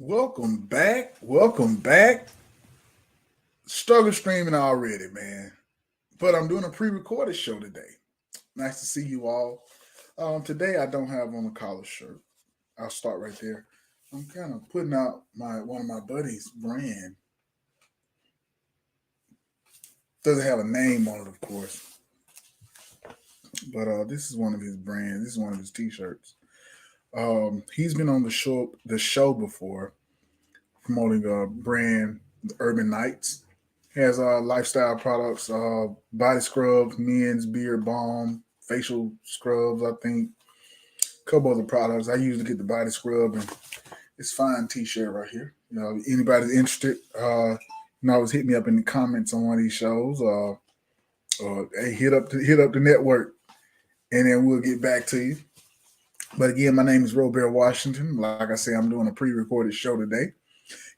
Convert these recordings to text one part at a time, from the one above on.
Welcome back. Welcome back. Struggle streaming already, man. But I'm doing a pre-recorded show today. Nice to see you all. Today I don't have on a collar shirt. I'll start right there. I'm kind of putting out my one of my buddies' brand. Doesn't have a name on it, of course, but this is one of his brands. This is one of his T-shirts. He's been on the show before, promoting a brand, the Urban Nights. Has lifestyle products, body scrubs, men's beard balm, facial scrubs. I think a couple other products. I usually get the body scrub, and it's fine T-shirt right here. Anybody's interested, you can always hit me up in the comments on one of these shows. Or hey, hit up the network, and then we'll get back to you. But again, my name is Robaer Washington. Like I say, I'm doing a pre-recorded show today.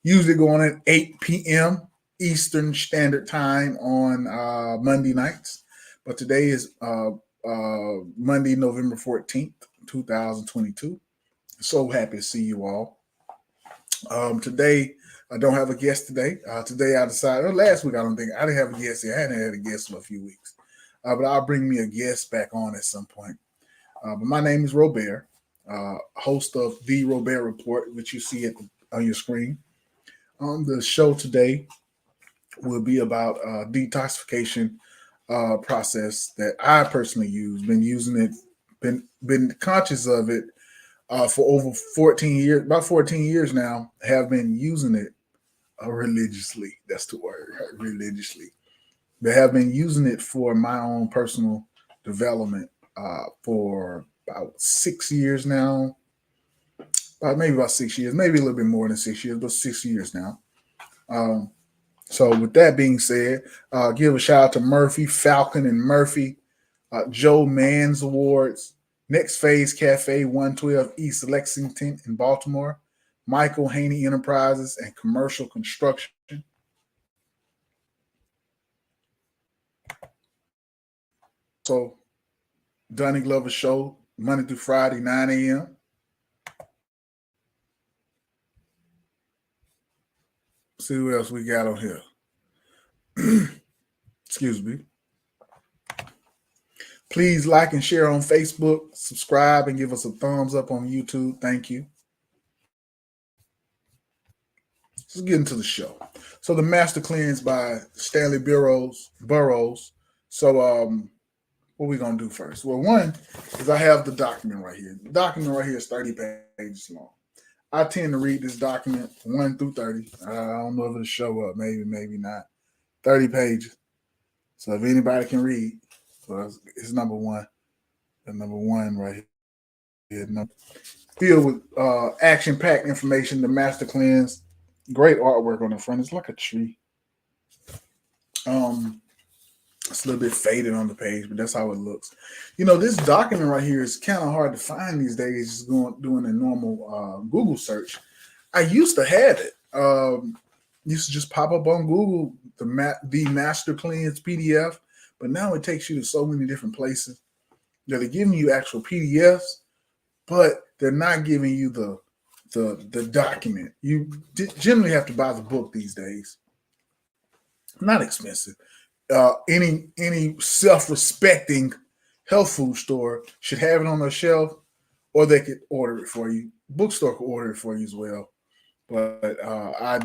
Usually going at 8 p.m. Eastern Standard Time on Monday nights. But today is Monday, November 14th, 2022. So happy to see you all. Today, I don't have a guest today. Today, I decided, last week, I didn't have a guest here. I hadn't had a guest for a few weeks. But I'll bring me a guest back on at some point. But my name is Robaer, host of The Robaer Report, which you see on your screen. The show today will be about detoxification process that I personally use. Been using it, been conscious of it for over 14 years, about 14 years now. Have been using it religiously. That's the word, religiously. They have been using it for my own personal development for about 6 years now. Maybe about 6 years, maybe a little bit more than 6 years, but 6 years now. Um, so with that being said, give a shout out to Murphy, Falcon, and Murphy, Joe Mans Awards, Next Phase Cafe, 112 East Lexington in Baltimore, Michael Haney Enterprises and Commercial Construction. So Donnie Glover Show, Monday through Friday, 9 a.m. See what else we got on here. Excuse me. Please like and share on Facebook, subscribe, and give us a thumbs up on YouTube. Thank you. Let's get into the show. So the Master Cleanse by Stanley Burroughs. So what we gonna do first? Well, one is I have the document right here. The document right here is 30 pages long. I tend to read this document 1 through 30. I don't know if it'll show up. Maybe not. 30 pages. So if anybody can read, so it's number one. The number one right here. Filled with action-packed information. The Master Cleanse. Great artwork on the front. It's like a tree. It's a little bit faded on the page, but that's how it looks. This document right here is kind of hard to find these days. Just doing a normal Google search. I used to have it. Used to just pop up on Google the Master Cleanse PDF, but now it takes you to so many different places that are giving you actual PDFs, but they're not giving you the document. You generally have to buy the book these days. Not expensive. Any self-respecting health food store should have it on their shelf, or they could order it for you. Bookstore could order it for you as well. But I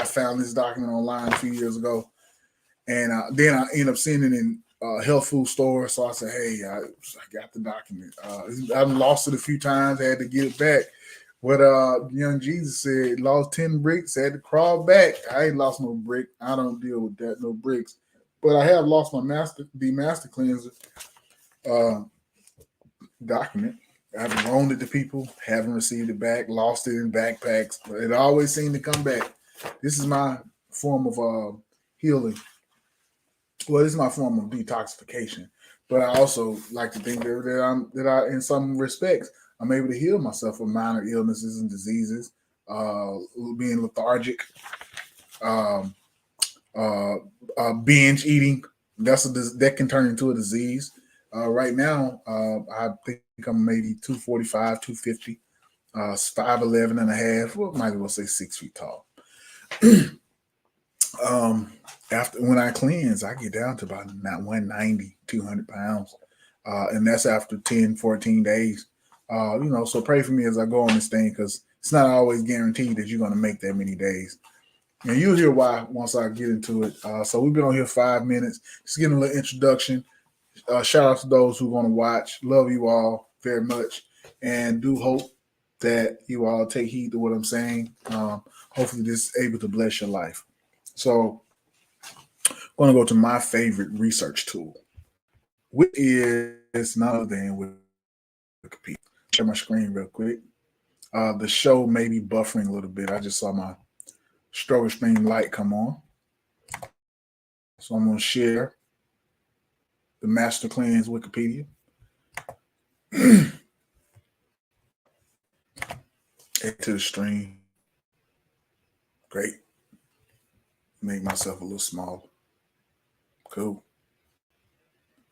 found this document online a few years ago, and then I ended up seeing it in health food store. So I said, "Hey, I got the document. I've lost it a few times. I had to get it back." What young Jesus said, lost 10 bricks, had to crawl back. I ain't lost no brick. I don't deal with that, no bricks. But I have lost my master cleanser document. I've loaned it to people, haven't received it back, lost it in backpacks, but it always seemed to come back. This is my form of healing. Well, this is my form of detoxification. But I also like to think that I, in some respects, I'm able to heal myself from minor illnesses and diseases, being lethargic, binge eating. That can turn into a disease. Right now, I think I'm maybe 245, 250. 5'11" and a half. Well, might as well say 6 feet tall. After when I cleanse, I get down to about 190, 200 pounds. And that's after 10, 14 days. So pray for me as I go on this thing because it's not always guaranteed that you're going to make that many days. And you'll hear why once I get into it. So we've been on here 5 minutes, just getting a little introduction. Shout out to those who want to watch. Love you all very much, and do hope that you all take heed to what I'm saying. Hopefully, this is able to bless your life. So, I'm going to go to my favorite research tool, which is none other than Wikipedia. Share my screen real quick. The show may be buffering a little bit. I just saw my strobe screen light come on. So I'm going to share the Master Cleanse Wikipedia. Add to the stream. Great. Make myself a little smaller. Cool.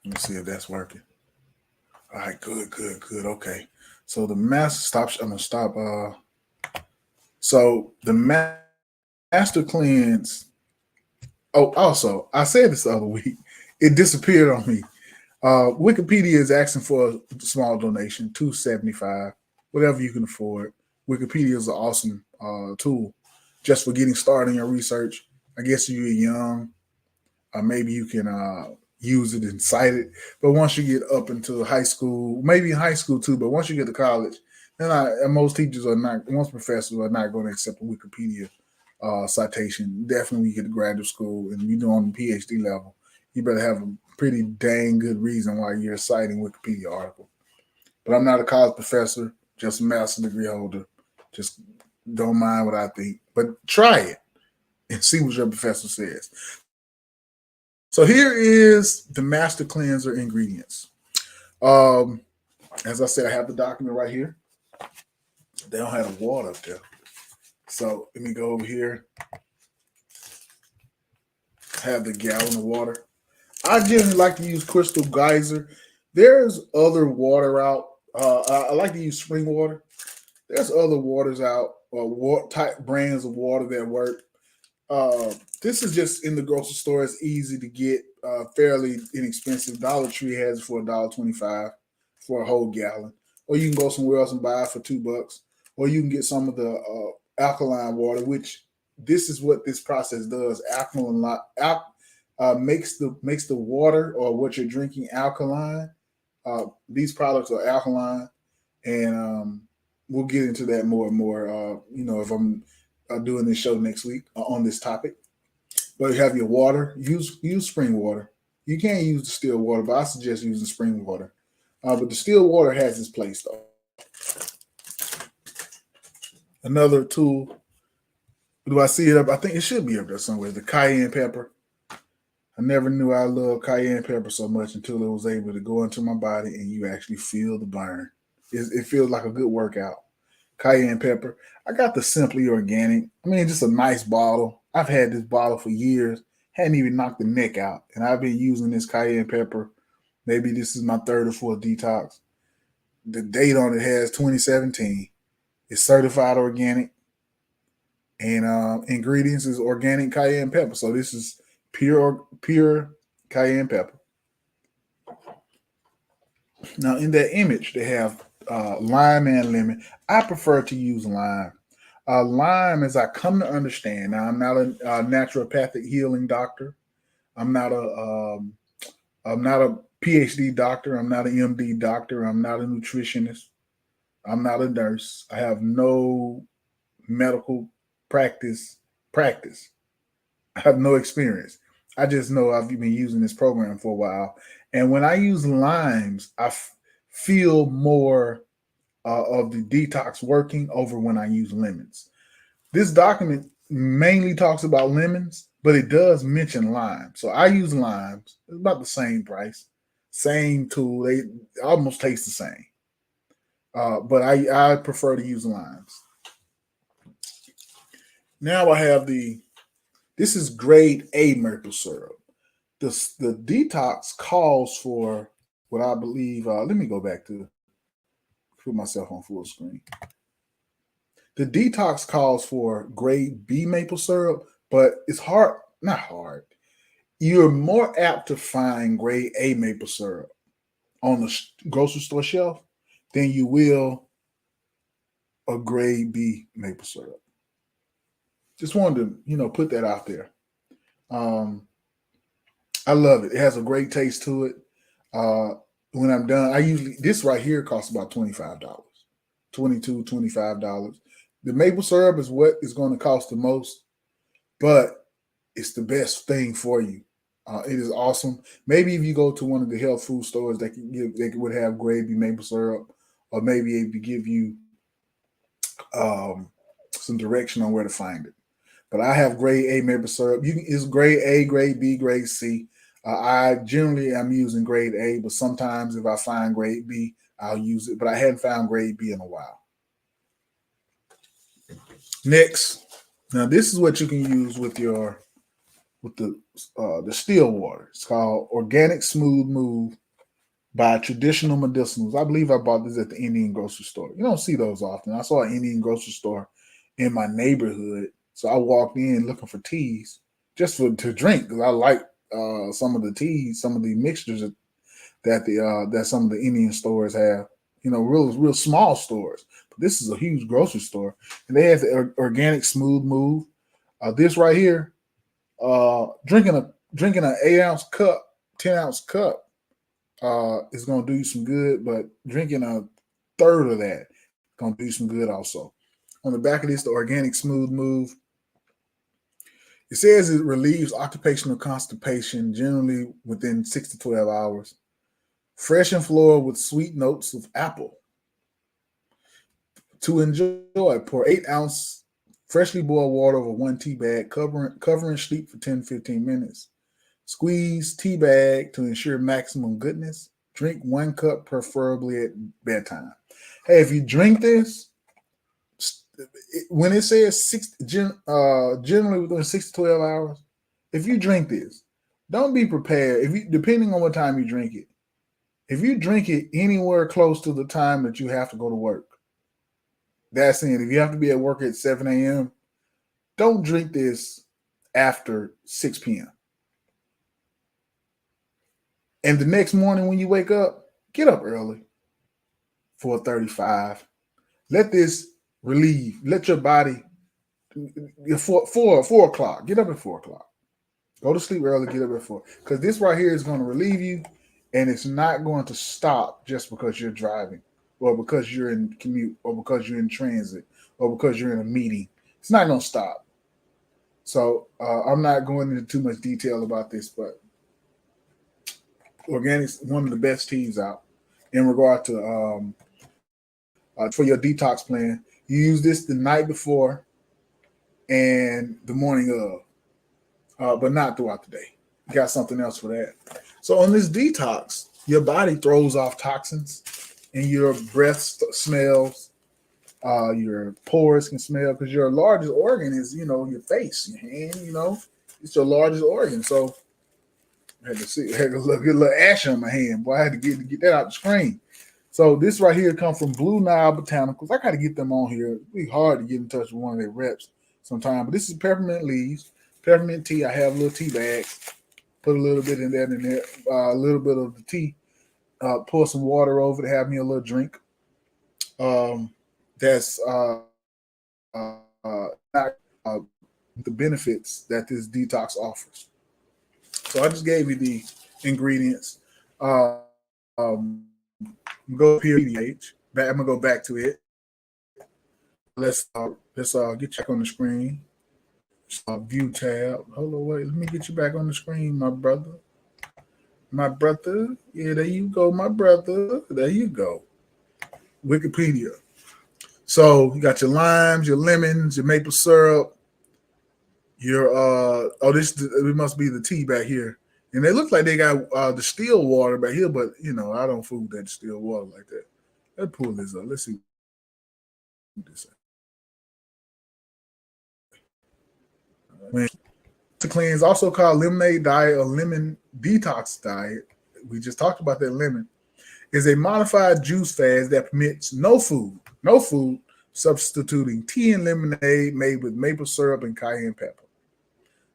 Let me see if that's working. All right, good. Okay. So the master I'm gonna stop. So the Master Cleanse. Oh, also, I said this the other week. It disappeared on me. Wikipedia is asking for a small donation, $2.75, whatever you can afford. Wikipedia is an awesome tool just for getting started in your research. I guess if you're young, maybe you can use it and cite it. But once you get up into high school, maybe in high school too, but once you get to college, then most teachers are not, most professors are not going to accept a Wikipedia citation. Definitely when you get to graduate school and you're doing the PhD level, you better have a pretty dang good reason why you're citing Wikipedia article. But I'm not a college professor, just a master's degree holder. Just don't mind what I think, but try it and see what your professor says. So here is the Master Cleanser ingredients. As I said, I have the document right here. They don't have the water up there. So let me go over here. Have the gallon of water. I generally like to use Crystal Geyser. There's other water out. I like to use spring water. There's other waters out, type brands of water that work. This is just in the grocery store. It's easy to get, fairly inexpensive. Dollar Tree has it for $1.25 for a whole gallon. Or you can go somewhere else and buy it for $2. Or you can get some of the alkaline water, which this is what this process does. Makes the water or what you're drinking alkaline. These products are alkaline, and we'll get into that more and more. If I'm doing this show next week on this topic. But you have your water. Use spring water. You can't use distilled water, but I suggest using spring water. But distilled water has its place, though. Another tool. Do I see it up? I think it should be up there somewhere. The cayenne pepper. I never knew I loved cayenne pepper so much until it was able to go into my body and you actually feel the burn. It feels like a good workout. Cayenne pepper. I got the Simply Organic. I mean, just a nice bottle. I've had this bottle for years. Hadn't even knocked the neck out. And I've been using this cayenne pepper. Maybe this is my third or fourth detox. The date on it has 2017. It's certified organic. And ingredients is organic cayenne pepper. So this is pure cayenne pepper. Now, in that image, they have lime and lemon. I prefer to use lime. Lime, as I come to understand, now I'm not a naturopathic healing doctor. I'm not a PhD doctor. I'm not an MD doctor. I'm not a nutritionist. I'm not a nurse. I have no medical practice. I have no experience. I just know I've been using this program for a while. And when I use limes, I feel more of the detox working over when I use lemons. This document mainly talks about lemons, but it does mention lime. So I use limes. It's about the same price, same tool. They almost taste the same. But I prefer to use limes. Now I have this is grade A maple syrup. The detox calls for what I believe. Let me go back to put myself on full screen. The detox calls for grade B maple syrup, but it's hard, not hard. You're more apt to find grade A maple syrup on the grocery store shelf than you will a grade B maple syrup. Just wanted to, put that out there. Um, I love it. It has a great taste to it. When I'm done, this right here costs about $25, $22, $25. The maple syrup is what is going to cost the most, but it's the best thing for you. It is awesome. Maybe if you go to one of the health food stores, they would have grade B maple syrup, or maybe it would give you some direction on where to find it. But I have grade A maple syrup. It's grade A, grade B, grade C. I generally am using grade A, but sometimes if I find grade B, I'll use it. But I hadn't found grade B in a while. Next, now this is what you can use with the still water. It's called Organic Smooth Move by Traditional Medicinals. I believe I bought this at the Indian grocery store. You don't see those often. I saw an Indian grocery store in my neighborhood, so I walked in looking for teas just to drink, because I like some of the teas, some of the mixtures that some of the Indian stores have. Real small stores. But this is a huge grocery store, and they have the Organic Smooth Move. This right here, drinking an 8-ounce cup, 10-ounce cup is going to do you some good, but drinking a third of that is going to do you some good also. On the back of this, the Organic Smooth Move, it says it relieves occupational constipation generally within 6 to 12 hours. Fresh and floral with sweet notes of apple. To enjoy, pour 8-ounce freshly boiled water over 1 tea bag, cover and steep for 10-15 minutes. Squeeze tea bag to ensure maximum goodness. Drink 1 cup, preferably at bedtime. Hey, if you drink this, when it says generally within 6 to 12 hours, if you drink this, don't be prepared. Depending on what time you drink it, if you drink it anywhere close to the time that you have to go to work, that's it. If you have to be at work at 7 a.m., don't drink this after 6 p.m. And the next morning when you wake up, get up early, 4:35. Let this relieve. Let your body, 4 o'clock. Get up at 4 o'clock. Go to sleep early, get up at 4. Because this right here is going to relieve you, and it's not going to stop just because you're driving, or because you're in commute, or because you're in transit, or because you're in a meeting. It's not going to stop. So I'm not going into too much detail about this, but Organic's one of the best teas out in regard to for your detox plan. You use this the night before and the morning of, but not throughout the day. You got something else for that. So on this detox, your body throws off toxins, and your breath smells. Your pores can smell, because your largest organ is, your face, your hand. It's your largest organ. So I had to get a little ash on my hand. Boy, I had to get that out the screen. So this right here comes from Blue Nile Botanicals. I got to get them on here. It'd be hard to get in touch with one of their reps sometime. But this is peppermint leaves, peppermint tea. I have little tea bags. Put a little bit in there, a little bit of the tea. Pour some water over to have me a little drink. That's not the benefits that this detox offers. So I just gave you the ingredients. Go here. I'm gonna go back to it. Let's get back on the screen. View tab. Hold on, wait. Let me get you back on the screen, my brother. My brother. Yeah, there you go, my brother. There you go. Wikipedia. So you got your limes, your lemons, your maple syrup, your it must be the tea back here. And they look like they got the still water back here, but I don't fool with that still water like that. Let's pull this up. Let's see what this is. To cleanse, also called lemonade diet or lemon detox diet. We just talked about that lemon. Is a modified juice fast that permits no food substituting tea and lemonade made with maple syrup and cayenne pepper.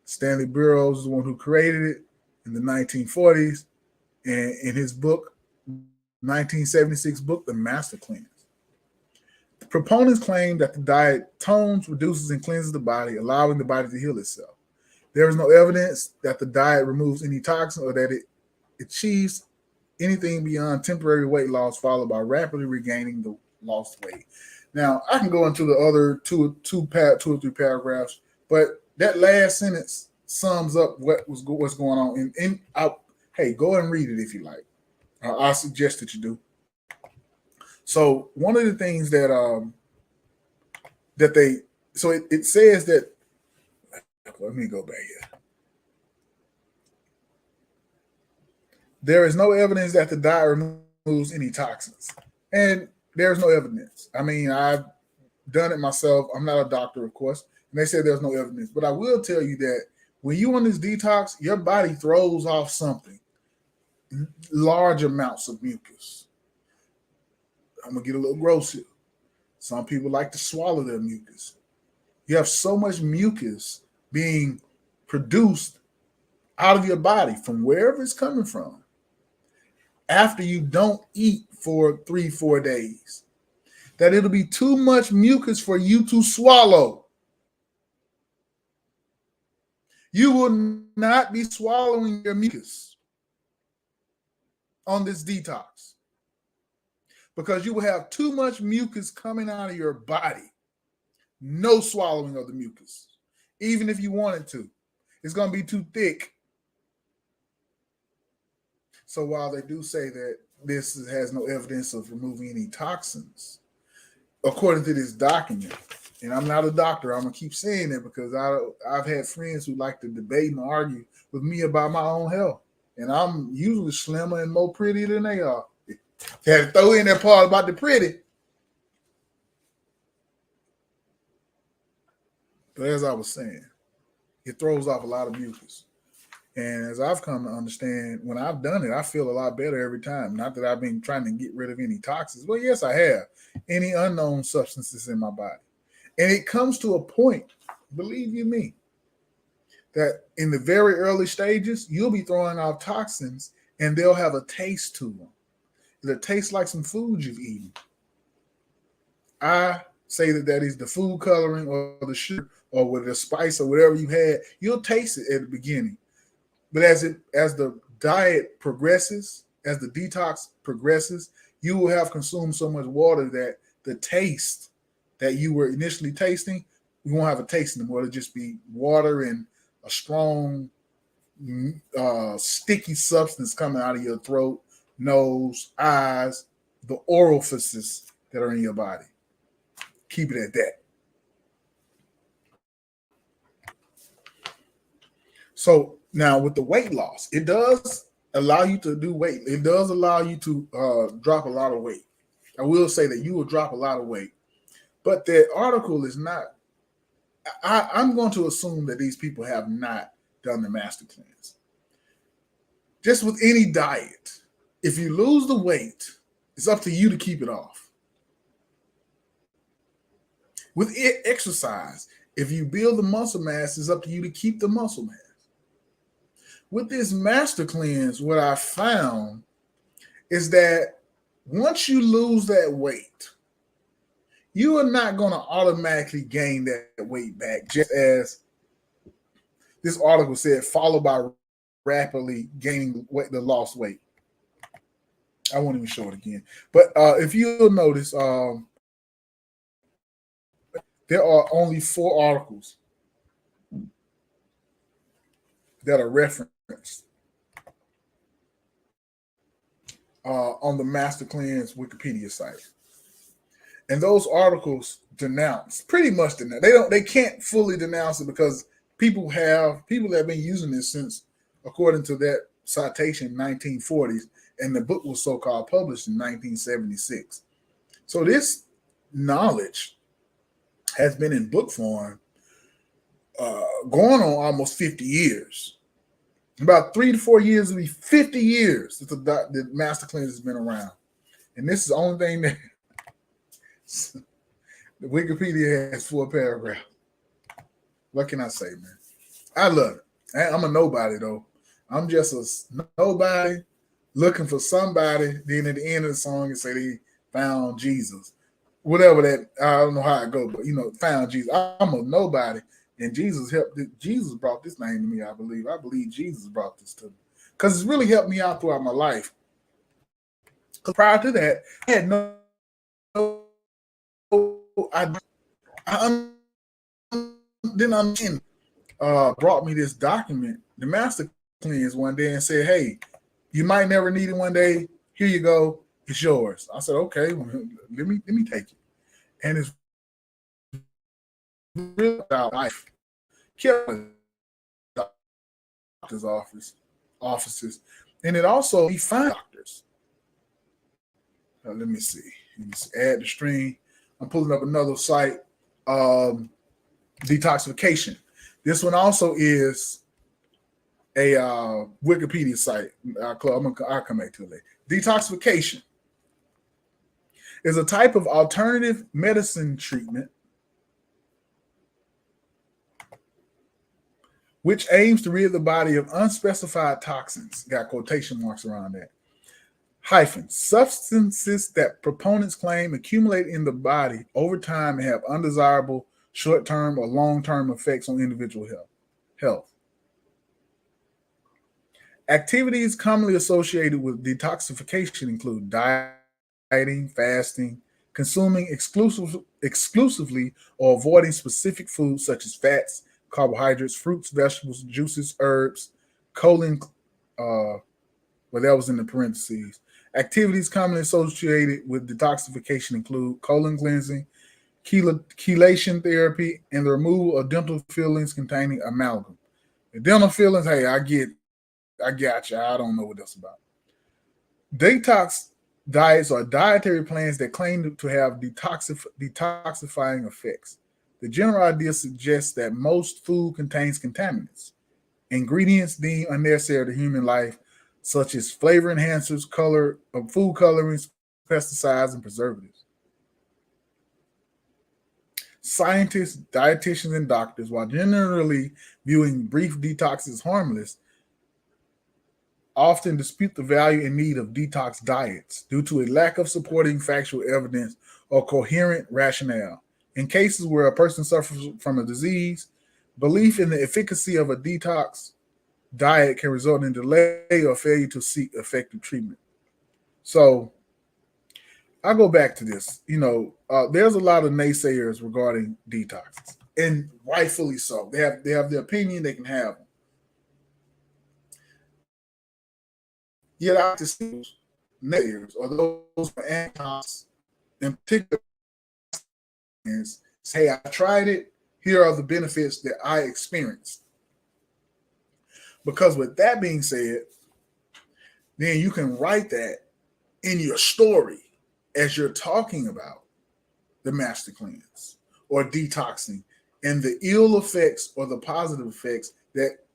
Stanley Burroughs is the one who created it in the 1940s, and in his book, 1976 book, The Master Cleanse. The proponents claim that the diet tones, reduces, and cleanses the body, allowing the body to heal itself. There is no evidence that the diet removes any toxin or that it achieves anything beyond temporary weight loss, followed by rapidly regaining the lost weight. Now, I can go into the other two or three paragraphs, but that last sentence sums up what's going on. Hey, go ahead and read it if you like. I suggest that you do. So one of the things that it says that, let me go back here. There is no evidence that the diet removes any toxins, and there's no evidence. I mean, I've done it myself. I'm not a doctor, of course, and they say there's no evidence. But I will tell you that when you on this detox, your body throws off something, large amounts of mucus. I'm gonna get a little gross here. Some people like to swallow their mucus. You have so much mucus being produced out of your body from wherever it's coming from after you don't eat for 3-4 days that it'll be too much mucus for you to swallow. You will not be swallowing your mucus on this detox because you will have too much mucus coming out of your body. No swallowing of the mucus, even if you wanted to. It's going to be too thick. So while they do say that this has no evidence of removing any toxins, according to this document, and I'm not a doctor, I'm going to keep saying it because I've had friends who like to debate and argue with me about my own health. And I'm usually slimmer and more pretty than they are. Had to throw in that part about the pretty. But as I was saying, it throws off a lot of mucus. And as I've come to understand, when I've done it, I feel a lot better every time. Not that I've been trying to get rid of any toxins. Well, yes, I have. Any unknown substances in my body. And it comes to a point, believe you me, that in the very early stages, you'll be throwing out toxins and they'll have a taste to them. It'll taste like some food you've eaten. I say that is the food coloring or the sugar or with the spice or whatever you had. You'll taste it at the beginning. But as the diet progresses, as the detox progresses, you will have consumed so much water that the taste that you were initially tasting, you won't have a taste anymore. It'll just be water and a strong, sticky substance coming out of your throat, nose, eyes, the orifices that are in your body. Keep it at that. So now with the weight loss, it does allow you to do weight. It does allow you to drop a lot of weight. I will say that you will drop a lot of weight. But the article is not, I'm going to assume that these people have not done the master cleanse. Just with any diet, if you lose the weight, it's up to you to keep it off. With exercise, if you build the muscle mass, it's up to you to keep the muscle mass. With this master cleanse, what I found is that once you lose that weight, you are not going to automatically gain that weight back, just as this article said, followed by rapidly gaining the lost weight. I won't even show it again. But if you'll notice, there are only 4 articles that are referenced on the Master Cleanse Wikipedia site. And those articles pretty much denounce. They can't fully denounce it because people have been using this since, according to that citation, 1940s, and the book was so-called published in 1976. So this knowledge has been in book form going on almost 50 years. About 3 to 4 years will be 50 years that the Master Cleanse has been around. And this is the only thing that The Wikipedia has 4 paragraphs. What can I say, man? I love it. I'm a nobody though. I'm just a nobody looking for somebody. Then at the end of the song, it say they found Jesus. Whatever that, I don't know how it go, but found Jesus. I'm a nobody, and Jesus helped. Jesus brought this name to me. I believe. I believe Jesus brought this to me because it's really helped me out throughout my life. Because prior to that, I had I didn't understand. Brought me this document, the master cleanse, one day and said, "Hey, you might never need it one day. Here you go. It's yours." I said, "Okay, well, let me take it." And it's really about life. Kept doctor's offices, and it also he find doctors. Let me see. Let me add the string. I'm pulling up another site. Detoxification. This one also is a Wikipedia site. I'll come back to it later. Detoxification is a type of alternative medicine treatment which aims to rid the body of unspecified toxins. Got quotation marks around that. Substances that proponents claim accumulate in the body over time and have undesirable short-term or long-term effects on individual health. Activities commonly associated with detoxification include dieting, fasting, consuming exclusively or avoiding specific foods such as fats, carbohydrates, fruits, vegetables, juices, herbs, colon, that was in the parentheses. Activities commonly associated with detoxification include colon cleansing, chelation therapy, and the removal of dental fillings containing amalgam. The dental fillings, hey, I got you. I don't know what that's about. Detox diets are dietary plans that claim to have detoxifying effects. The general idea suggests that most food contains contaminants, ingredients deemed unnecessary to human life, such as flavor enhancers, food colorings, pesticides, and preservatives. Scientists, dietitians, and doctors, while generally viewing brief detox as harmless, often dispute the value and need of detox diets due to a lack of supporting factual evidence or coherent rationale. In cases where a person suffers from a disease, belief in the efficacy of a detox diet can result in delay or failure to seek effective treatment. So I go back to this. There's a lot of naysayers regarding detoxes, and rightfully so. They have the opinion, they can have them. Yet I to see naysayers or those anti in particular say, "I tried it. Here are the benefits that I experienced." Because with that being said, then you can write that in your story as you're talking about the master cleanse or detoxing and the ill effects or the positive effects that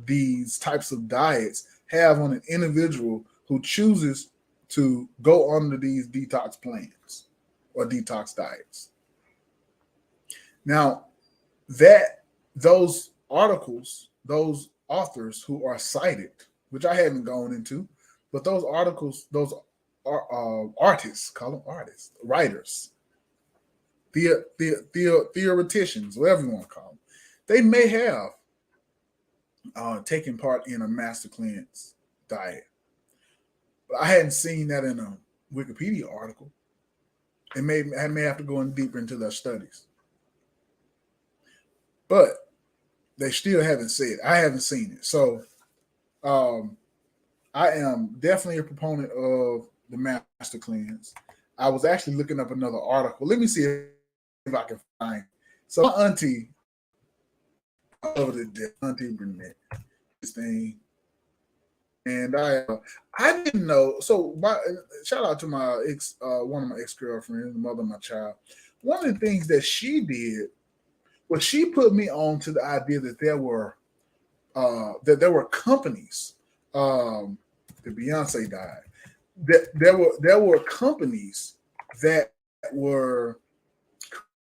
these types of diets have on an individual who chooses to go under these detox plans or detox diets. Now, those articles, those authors who are cited, which I haven't gone into, but those articles, those are artists, call them artists, writers, theoreticians, whatever you want to call them, they may have taken part in a master cleanse diet. But I hadn't seen that in a Wikipedia article. I may have to go in deeper into their studies. But they still haven't said. I haven't seen it. So I am definitely a proponent of the master cleanse. I was actually looking up another article. Let me see if I can find. So my auntie, Auntie Burnett, this thing, and I didn't know. So shout out to my one of my ex-girlfriends, the mother of my child. One of the things that she did was she put me on to the idea that there were companies. The Beyonce died. That there were companies that were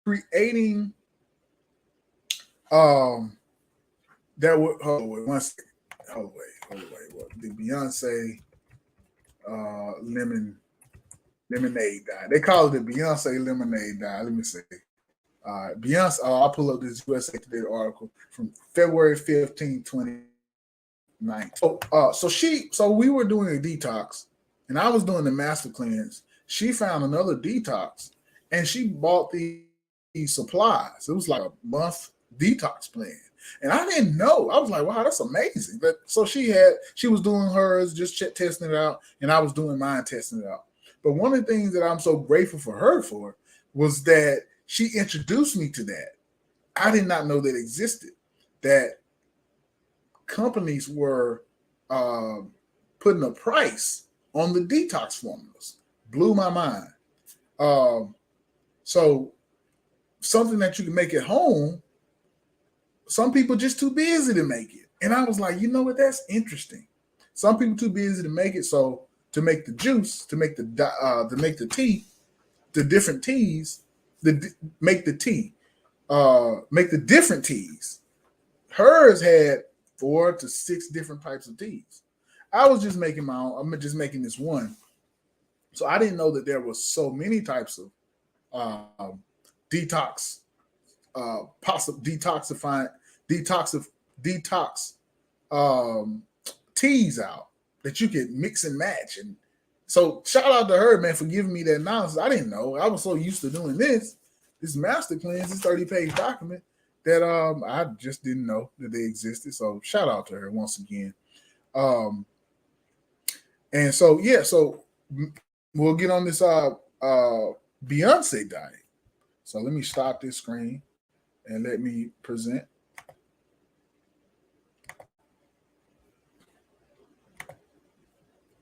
creating um that would one second. What the Beyonce lemonade dye. They call it the Beyonce lemonade dye. Let me see. Beyonce, I'll pull up this USA Today article from February 15, 2019. So we were doing a detox and I was doing the master cleanse. She found another detox and she bought these supplies. It was like a month detox plan. And I didn't know. I was like, wow, that's amazing. But so she was doing hers, just testing it out, and I was doing mine, testing it out. But one of the things that I'm so grateful for her for was that she introduced me to that. I did not know that existed. That companies were putting a price on the detox formulas. Blew my mind. So something that you can make at home, some people just too busy to make it. And I was like, you know what? That's interesting. Some people too busy to make it. So to make the juice, to make the tea, the different teas, make the tea, make the different teas. Hers had 4 to 6 different types of teas. I was just making my own. I'm just making this one. So I didn't know that there was so many types of detox, possible detox teas out that you could mix and match. And so shout out to her, man, for giving me that knowledge. I didn't know. I was so used to doing this master cleanse, this 30-page document that I just didn't know that they existed. So shout out to her once again. And so yeah, so we'll get on this Beyonce diet. So let me stop this screen and let me present.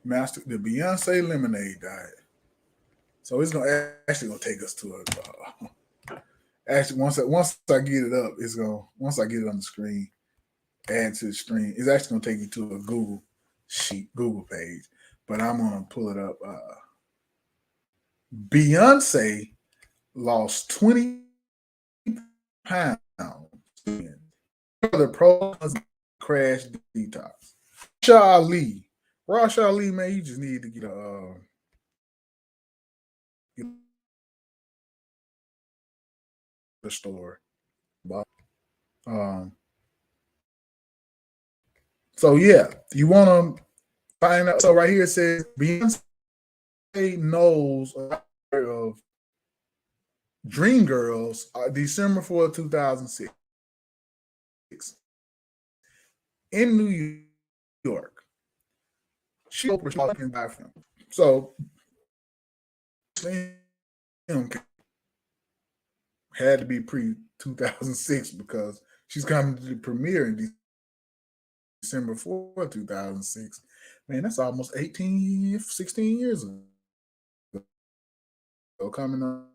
The Beyonce lemonade diet. So it's actually gonna take us to a actually once I get it up, once I get it on the screen, add to the screen, it's actually gonna take you to a Google page. But I'm gonna pull it up. Beyonce lost 20 pounds. The pro crash detox. Rosh Ali, man, you just need to get a store. So yeah, you want to find out. So right here it says Beyonce knows of Dreamgirls, December 4th, 2006, in New York. She opened a bathroom. So had to be pre 2006 because she's coming to the premiere in December 4th, 2006. Man, that's almost 16 years ago. Coming up.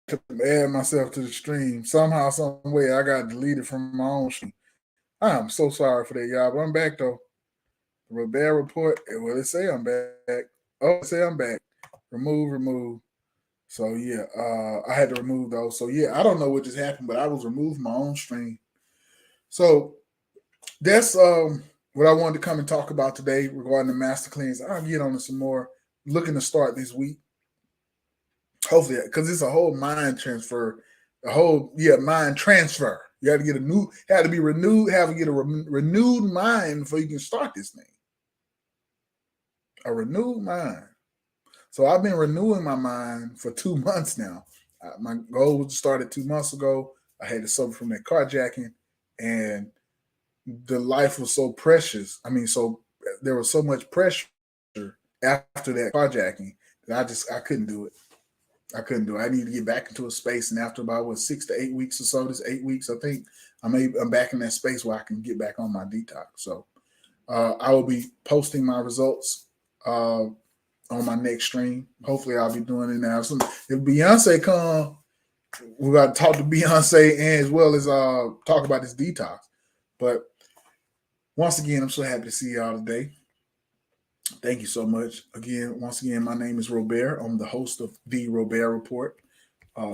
To add myself to the stream. Somehow, some way, I got deleted from my own stream. I'm so sorry for that, y'all. But I'm back though. The Robaer report. Well, it say I'm back. Oh, it say I'm back. Remove. So yeah, I had to remove those. So yeah, I don't know what just happened, but I was removed from my own stream. So That's what I wanted to come and talk about today regarding the master cleanse. I'll get on to some more. Looking to start this week, hopefully, because it's a whole mind transfer, a whole mind transfer. You have to get had to be renewed, have to get a renewed mind before you can start this thing. A renewed mind. So I've been renewing my mind for 2 months now. My goal was to start it 2 months ago. I had to suffer from that carjacking, and the life was so precious. I mean, so there was so much pressure after that carjacking that I couldn't do it. I couldn't do it. I need to get back into a space, and after about 6 to 8 weeks or so, this 8 weeks, I think I'm back in that space where I can get back on my detox. So I will be posting my results on my next stream. Hopefully, I'll be doing it now. So if Beyonce come, we got to talk to Beyonce and as well as talk about this detox. But once again, I'm so happy to see y'all today. Thank you so much. Once again, my name is Robaer. I'm the host of the Robaer Report.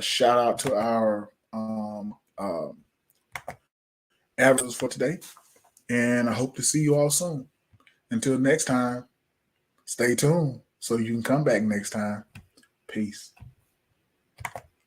Shout out to our advertisers for today. And I hope to see you all soon. Until next time, stay tuned so you can come back next time. Peace.